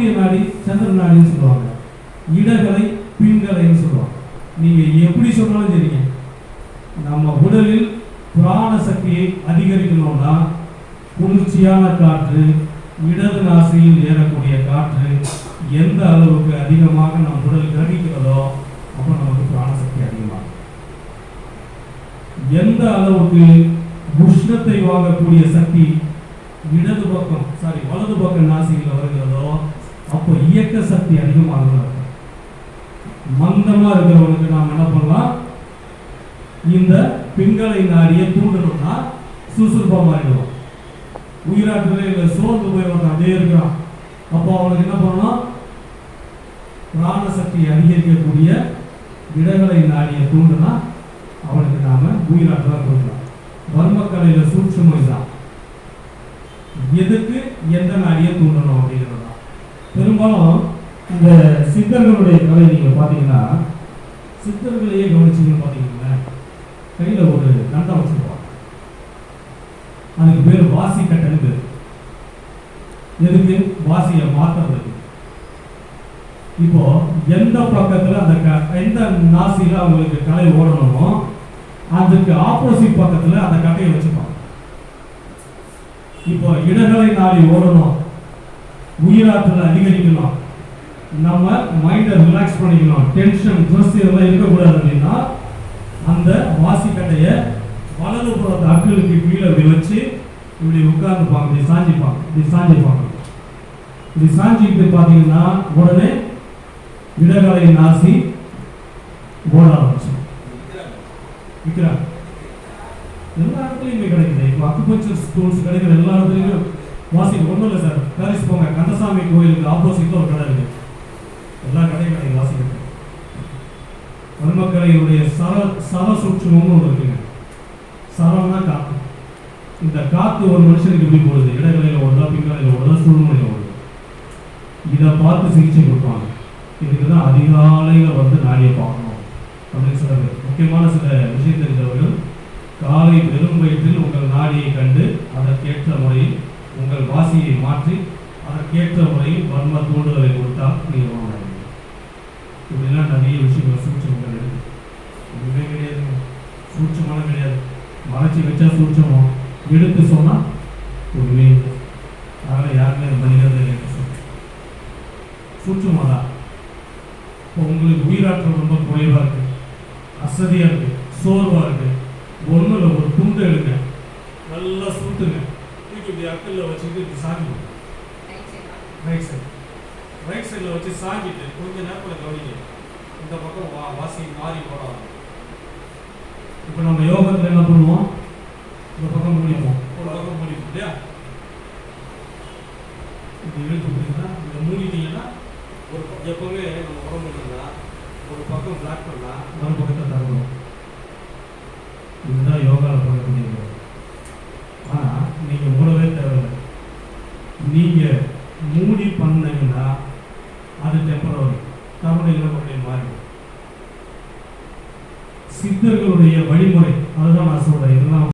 சூரிய நாடி சந்திர நாடின்னு சொல்லுவாங்க, இடகலை பின்கலைன்னு சொல்லுவாங்க. நீங்க எப்படி சொன்னாலும் சரிங்க, நம்ம உடலில் பிராண சக்தியை அதிகரிக்கணும்னா குளிர்ச்சியான காற்று, இடது நாசியில் ஏறக்கூடிய காற்று எந்த அளவுக்கு அதிகமாக நம் உடல் கிரகிக்கிறதோ அப்போ நமக்கு பிராணசக்தி அதிகமாகும். எந்த அளவுக்கு உஷ்ணத்தை வாங்கக்கூடிய சக்தி வலது பக்கம் நாசியில் வருகிறதோ அப்போ இயக்க சக்தி அதிகமாக. மந்தமா இருக்கிறவனுக்கு நாம் என்ன பண்ணலாம், இந்த பிங்களை நாடியை தூண்டணும்னா சுறுசுறுப்பா மாறிடுவோம். உயிராற்றலே இல்லை, சோர்ந்து போய் அப்படியே இருக்கிறான். அப்போ அவனுக்கு என்ன பண்ணணும், பிராண சக்தியை அதிகரிக்கக்கூடிய இடகளை நாடியை தூண்டுனா அவனுக்கு நாம உயிராற்றலா கொடுக்கலாம். வர்மக்கலையில சூட்சுமம் தான், எதுக்கு எந்த நாடியை தூண்டணும் அப்படிங்கிறது தான். பெரும்பாலும் இந்த சித்தர்களுடைய கலை நீங்க பாத்தீங்கன்னா, சித்தர்களையே கவனிச்சீங்கன்னு பாத்தீங்கன்னா கையில ஒரு கண்டம் வச்சிருப்பாங்க, அதுக்கு பேர் வாசி கட்டன்னு பேர். எதுக்கு? வாசியை மாற்றுறதுக்கு. இப்போ எந்த பக்கத்துல எந்த நாசியில அவங்களுக்கு கலை ஓடணுமோ அதுக்கு ஆப்போசிட் பக்கத்துல அந்த கட்டையை வச்சுப்பாங்க. இப்போ இடகலை நாடி ஓடணும், உயிராற்றலை அதிகரிக்கணும், நம்ம மைண்டை ரிலாக்ஸ் பண்ணிக்கணும், டென்ஷன் ஸ்ட்ரெஸ் இதெல்லாம் இருக்கக்கூடாது அப்படின்னா அந்த வாசி கட்டையை வலது புறத்து அக்களுக்கு கீழே இப்படி வச்சு இப்படி உட்கார்ந்துப்பாங்க, இப்படி சாஞ்சிப்பாங்க. இப்படி சாஞ்சிக்கிட்டு பார்த்தீங்கன்னா உடனே இடகலை நாசி ஓட ஆரம்பிச்சு விற்கிறாங்க. எல்லா இடத்துலையுமே கிடைக்குது. இப்போ அக்குபஞ்சர் ஸ்டூல்ஸ் கிடைக்கிற எல்லா இடத்துலையும் வாசிக்கு ஒன்றும் இல்லை சார். பாரிஸ் போங்க, கந்தசாமி கோயிலுக்கு ஆப்போசிட்ல ஒரு கடை இருக்கு, எல்லா கடையும் கிடைக்கும் வாசிக்கிட்டு. வர்மக்கலையுடைய சர சூட்சுமம்னு ஒன்று இருக்குங்க. சரம்னா காத்து. இந்த காத்து ஒரு மனுஷனுக்கு எப்படி போடுது, இடகலையில் ஓடுதா பிங்கலையில் ஓடுதா சூழ்நிலையில் ஓடுது, இதை பார்த்து சிகிச்சை கொடுப்பாங்க. இதுக்கு தான் அதிகாலையில் வந்து நாடியை பார்க்கணும் அப்படின்னு சில முக்கியமான சில விஷயம் தெரிந்தவர்கள் காலை வெறும் வயிற்றில் உங்கள் நாடியை கண்டு அதற்கேற்ற முறையில் உங்கள் வாசியை மாற்றி அதற்கேற்ற முறையில் வர்ம தூண்டுதலை கொடுத்தால் நீங்கள் வாங்க. இப்படிலாம் நிறைய விஷயங்கள் சூட்சமங்கள் இருக்கு. ஒன்றுமே கிடையாது, சூட்சமான கிடையாது. மறைச்சி வச்சா சூட்சமோ, எடுத்து சொன்னா ஒன்றுமே. அதனால் யாருமே மனிதர்கள் சூட்சமாதா. இப்போ உங்களுக்கு உயிராற்றல் ரொம்ப குறைவா இருக்கு, அசதியா இருக்கு, சோர்வா இருக்கு, ஒண்ணுல ஒரு துண்டு எடுங்க, நல்லா சுட்டுங்க, இப்படி அக்கல்ல வச்சுக்கிட்டு இப்படி சாஞ்சிடும். ரைட் சைடில் வச்சு சாஞ்சிட்டு கொஞ்ச நேரத்தில் கவனிங்க, இந்த பக்கம் வாசி மாறி போடலாம். இப்போ நம்ம யோகத்தில் என்ன பண்ணுவோம், இந்த பக்கம் முடிப்போம், ஒரு பக்கம் முடிப்போம் இல்லையா. இப்படி இழுத்து முடியுதுன்னா இதை மூடிட்டீங்கன்னா ஒரு எப்பவுமே நம்ம உடம்பு இருந்தா ஒரு பக்கம் பிளாக் பண்ணா மறு பக்கத்தை தரணும். இதுதான் யோகாவில் பண்ணக்கூடியது. ஆனால் நீங்கள் மூடவே தேவையில்லை. நீங்கள் மூடி பண்ணீங்கன்னா அது டெம்பரவரி, தமிழ் மாறிடும். சித்தர்களுடைய வழிமுறை அதுதான் நான் சொல்றேன். இதெல்லாம்